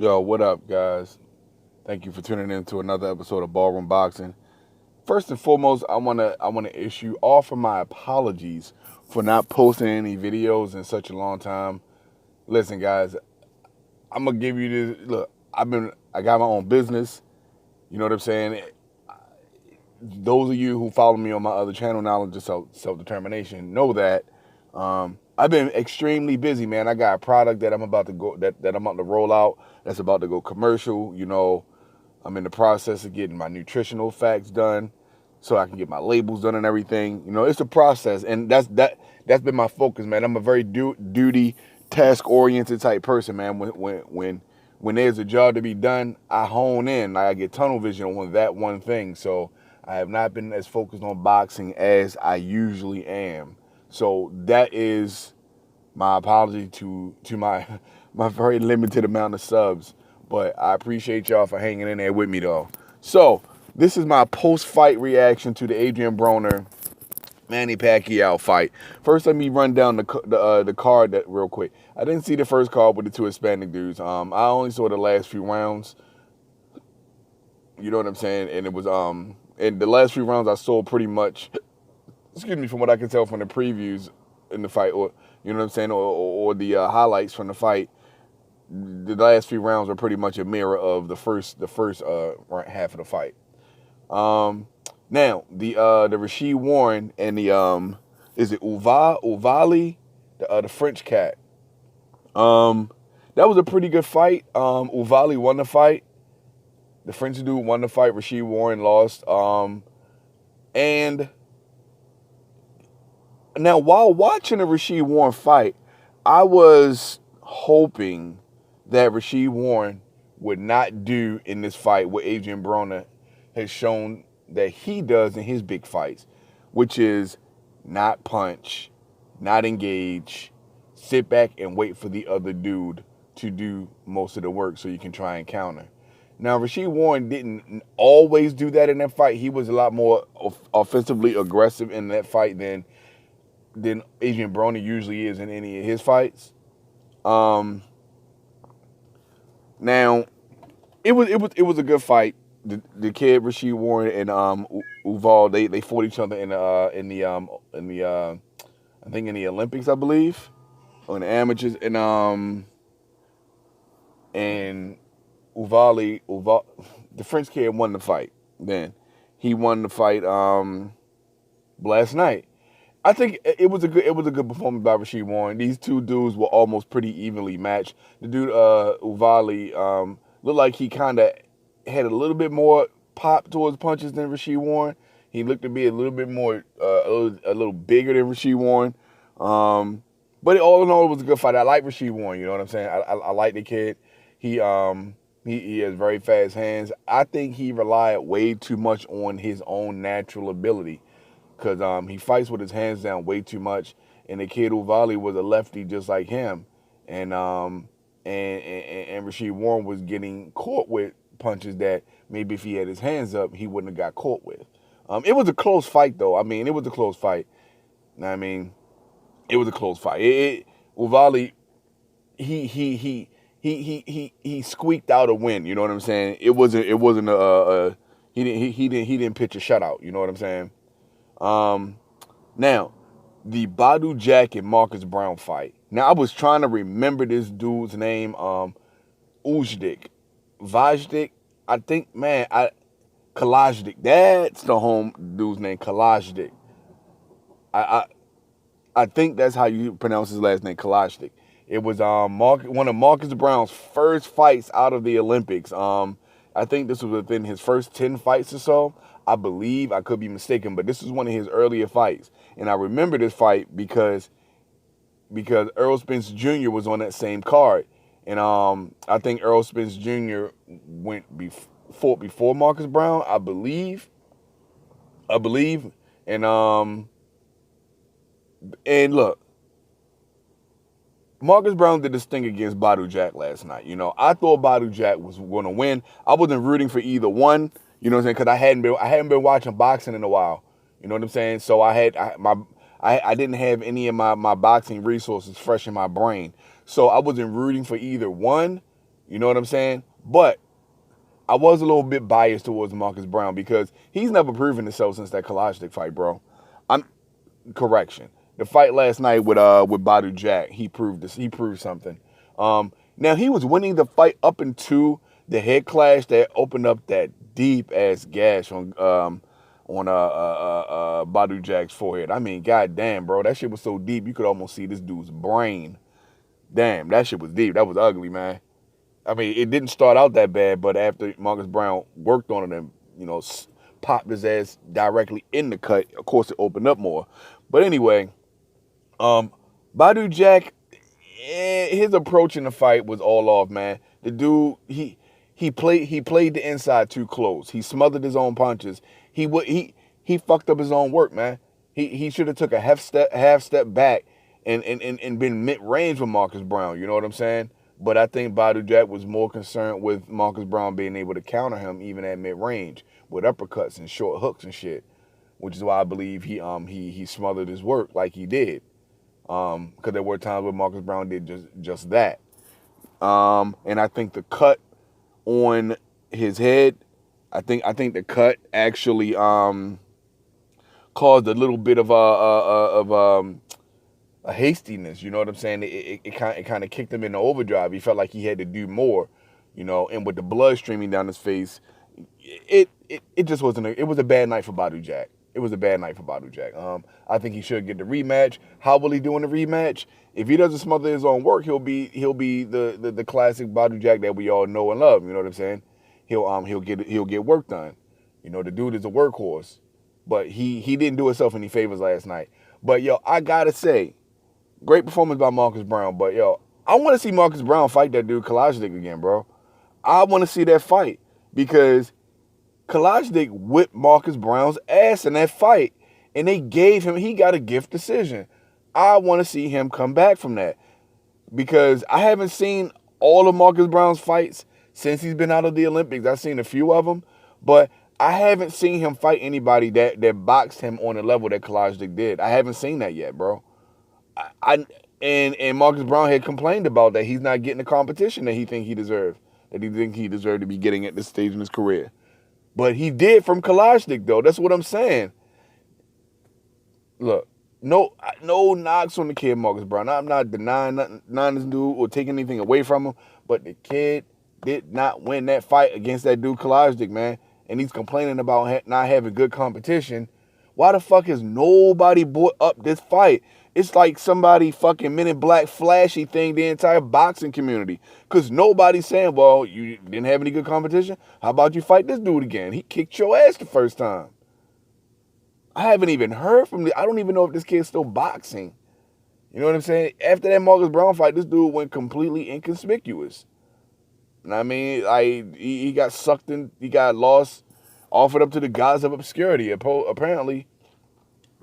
Yo, what up, guys? Thank you for tuning in to another episode of Ballroom Boxing. First and foremost, I wanna issue offer my apologies for not posting any videos in such a long time. Listen, guys, I'm gonna give you this. Look, I got my own business. You know what I'm saying? Those of you who follow me on my other channel, Knowledge of Self Determination, know that I've been extremely busy, man. I got a product that I'm about to go that I'm about to roll out. That's about to go commercial. I'm in the process of getting my nutritional facts done so I can get my labels done and everything. It's a process, and that's been my focus, man. I'm a very duty, task oriented type person, man. When there's a job to be done, I hone in. I get tunnel vision on that one thing. So I have not been as focused on boxing as I usually am. So that is my apology to my my very limited amount of subs. But I appreciate y'all for hanging in there with me, though. So this is my post-fight reaction to the Adrian Broner Manny Pacquiao fight. First, let me run down the card that real quick. I didn't see the first card with the two Hispanic dudes. I only saw the last few rounds. You know what I'm saying? And it was and the last few rounds I saw pretty much, excuse me, from what I can tell from the previews in the fight, or you know what I'm saying, or the highlights from the fight. The last few rounds were pretty much a mirror of the first half of the fight. Now the Rashid Warren and the is it Uvali, the French cat. That was a pretty good fight. Uvali won the fight. The French dude won the fight. Rashid Warren lost. And now while watching the Rashid Warren fight, I was hoping that Rashid Warren would not do in this fight what Adrian Broner has shown that he does in his big fights, which is not punch, not engage, sit back and wait for the other dude to do most of the work so you can try and counter. Now, Rashid Warren didn't always do that in that fight. He was a lot more offensively aggressive in that fight than Adrian Broner usually is in any of his fights. Now, it was a good fight. The kid Rashid Warren and Uval they fought each other in the I think in the Olympics, I believe, or in the amateurs, and Uval the French kid won the fight. Then he won the fight last night. I think it was a good performance by Rashid Warren. These two dudes were almost pretty evenly matched. The dude Uvali looked like he kind of had a little bit more pop towards punches than Rashid Warren. He looked to be a little bit more a little bigger than Rashid Warren. But all in all, it was a good fight. I like Rashid Warren. You know what I'm saying? I like the kid. He has very fast hands. I think he relied way too much on his own natural ability. Because he fights with his hands down way too much, and the kid Uvali was a lefty just like him, and Rashid Warren was getting caught with punches that maybe if he had his hands up he wouldn't have got caught with. It was a close fight though. It was a close fight. It was a close fight. Uvali he squeaked out a win. You know what I'm saying? It wasn't he didn't pitch a shutout. You know what I'm saying? Now, the Badu Jack and Marcus Brown fight. Now, I was trying to remember this dude's name, Vajdik, I think, man, Kalajdik. That's the home dude's name, Kalajdik. I think that's how you pronounce his last name, Kalajdik. It was one of Marcus Brown's first fights out of the Olympics. I think this was within his first 10 fights or so. I believe, I could be mistaken, but this was one of his earlier fights. And I remember this fight because Earl Spence Jr. was on that same card. And I think Earl Spence Jr. fought before Marcus Brown, I believe. And look, Marcus Brown did this thing against Badu Jack last night. I thought Badu Jack was going to win. I wasn't rooting for either one. You know what I'm saying? Because I hadn't been watching boxing in a while. You know what I'm saying? So I didn't have any of my boxing resources fresh in my brain. So I wasn't rooting for either one. You know what I'm saying? But I was a little bit biased towards Marcus Brown because he's never proven himself since that Kalashnik fight, bro. I'm correction. The fight last night with Badu Jack, he proved this. He proved something. Now he was winning the fight up into the head clash that opened up that deep ass gash on Badu Jack's forehead. I mean, goddamn, bro, that shit was so deep you could almost see this dude's brain. Damn, that shit was deep. That was ugly, man. I mean, it didn't start out that bad, but after Marcus Brown worked on it and, popped his ass directly in the cut, of course it opened up more. But anyway, Badu Jack, his approach in the fight was all off, man. The dude, he played the inside too close. He smothered his own punches. He fucked up his own work, man. He should have took a half step back and been mid-range with Marcus Brown. You know what I'm saying? But I think Badu Jack was more concerned with Marcus Brown being able to counter him even at mid-range with uppercuts and short hooks and shit, which is why I believe he smothered his work like he did. Because there were times where Marcus Brown did just that. And I think the cut on his head, I think the cut actually caused a little bit of a hastiness, you know what I'm saying? It kind of kicked him into overdrive. He felt like he had to do more, and with the blood streaming down his face, it just wasn't. It was a bad night for Badu Jack. It was a bad night for Badu Jack. I think he should get the rematch. How will he do in the rematch? If he doesn't smother his own work, he'll be the classic Badu Jack that we all know and love. You know what I'm saying? He'll get work done. The dude is a workhorse, but he didn't do himself any favors last night. But yo, I gotta say, great performance by Marcus Brown. But yo, I want to see Marcus Brown fight that dude Kalashnik again, bro. I want to see that fight because Kalashnik whipped Marcus Brown's ass in that fight, and he got a gift decision. I want to see him come back from that because I haven't seen all of Marcus Brown's fights since he's been out of the Olympics. I've seen a few of them, but I haven't seen him fight anybody that boxed him on the level that Kalashnik did. I haven't seen that yet, bro. And Marcus Brown had complained about that he's not getting the competition that he think he deserved to be getting at this stage in his career. But he did from Kalashnik, though. That's what I'm saying. Look, no knocks on the kid Marcus Brown. I'm not denying this dude or taking anything away from him, but the kid did not win that fight against that dude Kalashnik, man. And he's complaining about not having good competition. Why the fuck has nobody brought up this fight? It's like somebody fucking Men in Black flashy thing the entire boxing community. Because nobody's saying, well, you didn't have any good competition? How about you fight this dude again? He kicked your ass the first time. I haven't even heard from I don't even know if this kid's still boxing. You know what I'm saying? After that Marcus Brown fight, this dude went completely inconspicuous. And I mean, he got sucked in, he got lost, offered up to the gods of obscurity, apparently.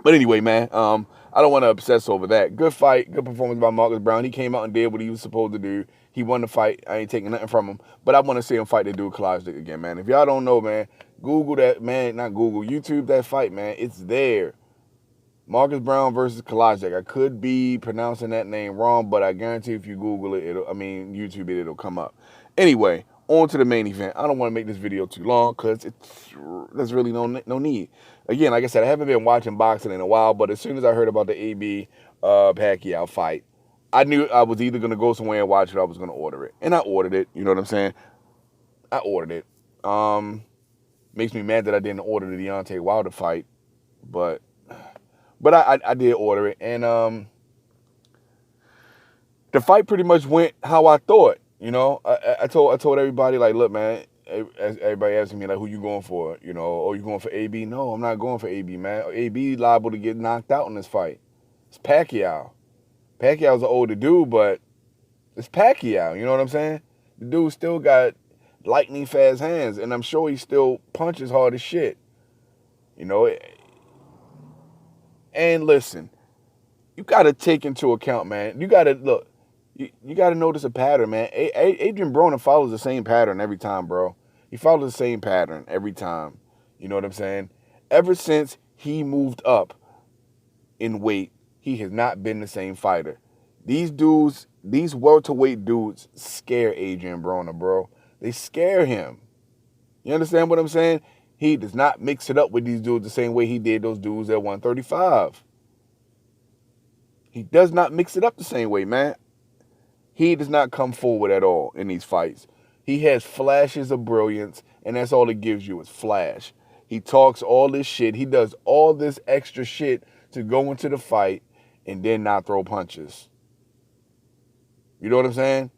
But anyway, man, I don't want to obsess over that. Good fight, good performance by Marcus Brown. He came out and did what he was supposed to do. He won the fight. I ain't taking nothing from him. But I want to see him fight that dude Kalashnik again, man. If y'all don't know, man, Google that, man. Not Google, YouTube that fight, man. It's there. Marcus Brown versus Kalashnik. I could be pronouncing that name wrong, but I guarantee if you Google it, YouTube it, it'll come up. Anyway, on to the main event. I don't want to make this video too long because there's really no need. Again, like I said, I haven't been watching boxing in a while, but as soon as I heard about the AB Pacquiao fight, I knew I was either going to go somewhere and watch it or I was going to order it. And I ordered it. You know what I'm saying? I ordered it. Makes me mad that I didn't order the Deontay Wilder fight, but I did order it. And the fight pretty much went how I thought. I told everybody, like, look, man, everybody asking me, like, who you going for? You going for AB? No, I'm not going for AB, man. AB liable to get knocked out in this fight. It's Pacquiao. Pacquiao's an older dude, but it's Pacquiao. You know what I'm saying? The dude still got lightning fast hands, and I'm sure he still punches hard as shit. And listen, you got to take into account, man. You got to, look, you got to notice a pattern, man. Adrian Broner follows the same pattern every time, bro. He follows the same pattern every time. You know what I'm saying? Ever since he moved up in weight, he has not been the same fighter. These dudes these welterweight dudes scare Adrian Broner, bro. They scare him. You understand what I'm saying? He does not mix it up with these dudes the same way he did those dudes at 135. He does not mix it up the same way, man. He does not come forward at all in these fights. He has flashes of brilliance, and that's all it gives you is flash. He talks all this shit. He does all this extra shit to go into the fight and then not throw punches. You know what I'm saying?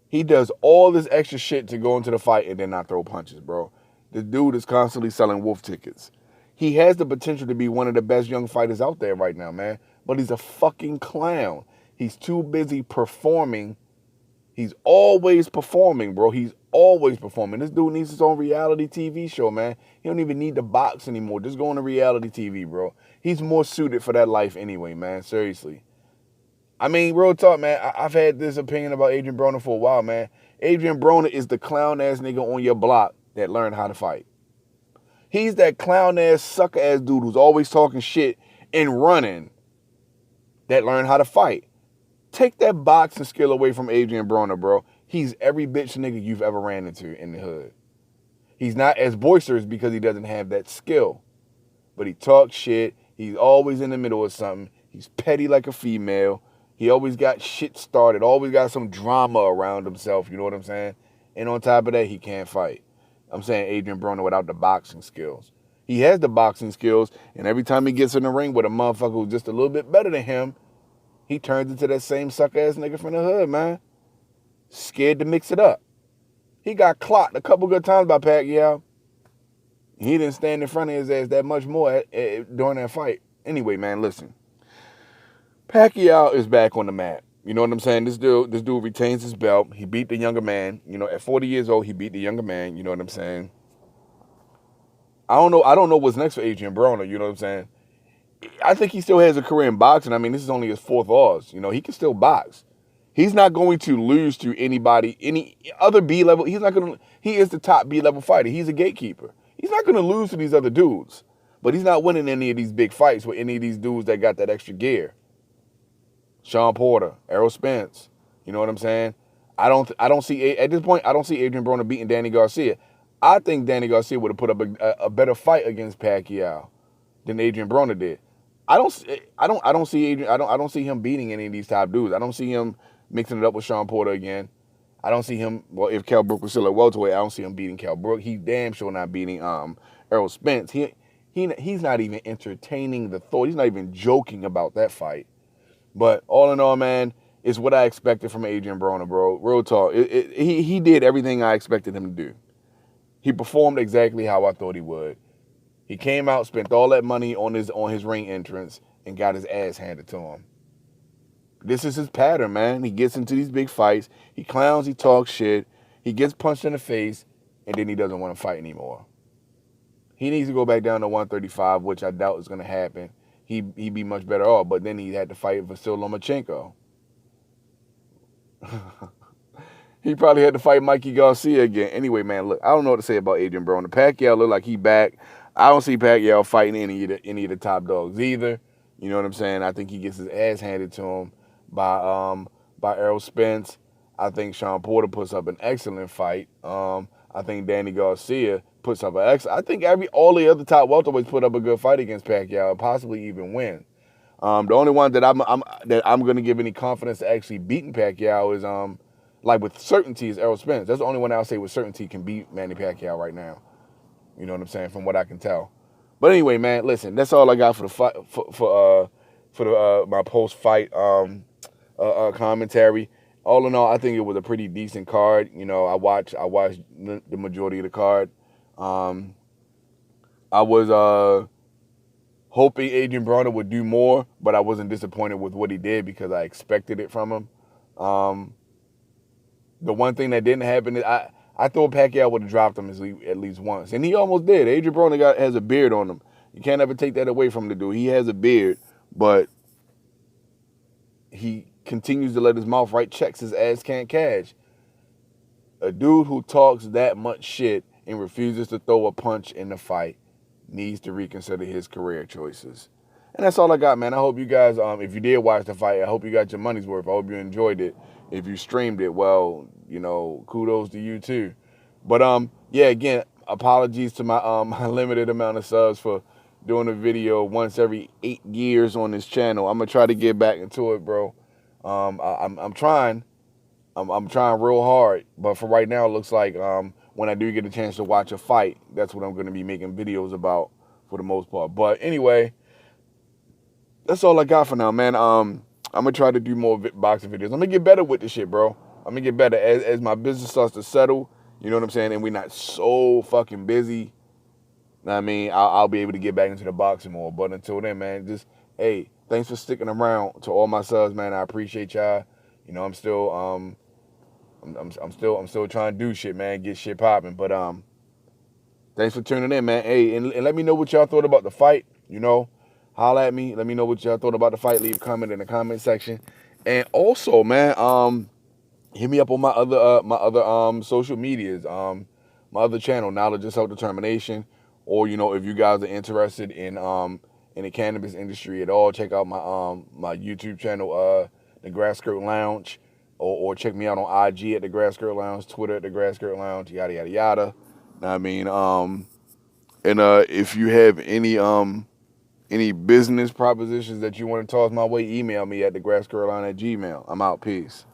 He does all this extra shit to go into the fight and then not throw punches, bro. The dude is constantly selling wolf tickets. He has the potential to be one of the best young fighters out there right now, man. But he's a fucking clown. He's too busy performing. He's always performing, bro. He's always performing. This dude needs his own reality TV show, man. He don't even need to box anymore. Just go on to reality TV, bro. He's more suited for that life anyway, man. Seriously. I mean, real talk, man. I've had this opinion about Adrian Broner for a while, man. Adrian Broner is the clown-ass nigga on your block that learned how to fight. He's that clown-ass, sucker-ass dude who's always talking shit and running that learned how to fight. Take that boxing skill away from Adrian Broner, bro. He's every bitch nigga you've ever ran into in the hood. He's not as boisterous because he doesn't have that skill. But he talks shit. He's always in the middle of something. He's petty like a female. He always got shit started, always got some drama around himself, you know what I'm saying? And on top of that, he can't fight. I'm saying Adrian Broner without the boxing skills. He has the boxing skills, and every time he gets in the ring with a motherfucker who's just a little bit better than him, he turns into that same sucker-ass nigga from the hood, man. Scared to mix it up. He got clocked a couple good times by Pacquiao. He didn't stand in front of his ass that much more during that fight. Anyway, man, listen. Pacquiao is back on the map. You know what I'm saying? This dude retains his belt. He beat the younger man. You know, at 40 years old, he beat the younger man. You know what I'm saying? I don't know what's next for Adrian Broner. You know what I'm saying? I think he still has a career in boxing. I mean, this is only his fourth loss. You know, he can still box. He's not going to lose to anybody, any other B-level. He is the top B-level fighter. He's a gatekeeper. He's not going to lose to these other dudes. But he's not winning any of these big fights with any of these dudes that got that extra gear. Sean Porter, Errol Spence. You know what I'm saying? I don't see, at this point, I don't see Adrian Broner beating Danny Garcia. I think Danny Garcia would have put up a better fight against Pacquiao than Adrian Broner did. I don't see him beating any of these top dudes. I don't see him mixing it up with Sean Porter again. I don't see him, well, if Kell Brook was still at welterweight, I don't see him beating Kell Brook. He's damn sure not beating Errol Spence. He's not even entertaining the thought. He's not even joking about that fight. But all in all, man, it's what I expected from Adrian Broner, bro. Real talk. He did everything I expected him to do. He performed exactly how I thought he would. He came out, spent all that money on his ring entrance, and got his ass handed to him. This is his pattern, man. He gets into these big fights. He clowns, he talks shit. He gets punched in the face, and then he doesn't want to fight anymore. He needs to go back down to 135, which I doubt is going to happen. He'd be much better off, but then he had to fight Vasyl Lomachenko. He probably had to fight Mikey Garcia again. Anyway, man, look, I don't know what to say about Adrian Broner. Pacquiao look like he back. I don't see Pacquiao fighting any of the top dogs either. You know what I'm saying? I think he gets his ass handed to him by Errol Spence. I think Sean Porter puts up an excellent fight. I think Danny Garcia puts up I think all the other top welterweights put up a good fight against Pacquiao and possibly even win. The only one that I'm going to give any confidence to actually beating Pacquiao is like with certainty is Errol Spence. That's the only one I'll say with certainty can beat Manny Pacquiao right now. You know what I'm saying? From what I can tell. But anyway, man, listen, that's all I got for the fight for my post-fight commentary. All in all, I think it was a pretty decent card. You know, I watched the majority of the card. I was hoping Adrian Broner would do more, but I wasn't disappointed with what he did because I expected it from him. The one thing that didn't happen is I thought Pacquiao would have dropped him at least once, and he almost did. Adrian Broner has a beard on him. You can't ever take that away from the dude. He has a beard, but he continues to let his mouth write checks his ass can't cash. A dude who talks that much shit and refuses to throw a punch in the fight needs to reconsider his career choices. And that's all I got, man. I hope you guys, if you did watch the fight, I hope you got your money's worth. I hope you enjoyed it. If you streamed it, well, you know, kudos to you too. But yeah, again, apologies to my my limited amount of subs for doing a video once every 8 years on this channel. I'm gonna try to get back into it, bro. I'm trying. I'm trying real hard, but for right now, it looks like when I do get a chance to watch a fight, that's what I'm going to be making videos about for the most part. But anyway, that's all I got for now, man. I'm gonna try to do more boxing videos. I'm gonna get better with this shit, bro. I'm gonna get better as my business starts to settle. You know what I'm saying? And we're not so fucking busy. I mean, I'll be able to get back into the boxing more. But until then, man, just hey, thanks for sticking around. To all my subs, man, I appreciate y'all. You know, I'm still I'm still trying to do shit, man, get shit popping. But thanks for tuning in, man. Hey, and let me know what y'all thought about the fight. You know, holla at me. Let me know what y'all thought about the fight. Leave a comment in the comment section. And also, man, hit me up on my other social medias, my other channel, Knowledge and Self Determination. Or, you know, if you guys are interested in the cannabis industry at all, check out my YouTube channel, the Grass Skirt Lounge. Or check me out on IG at the Grass Skirt Lounge, Twitter at the Grass Skirt Lounge, yada yada yada. I mean, and if you have any business propositions that you want to toss my way, email me at thegrassskirtline@gmail.com. I'm out. Peace.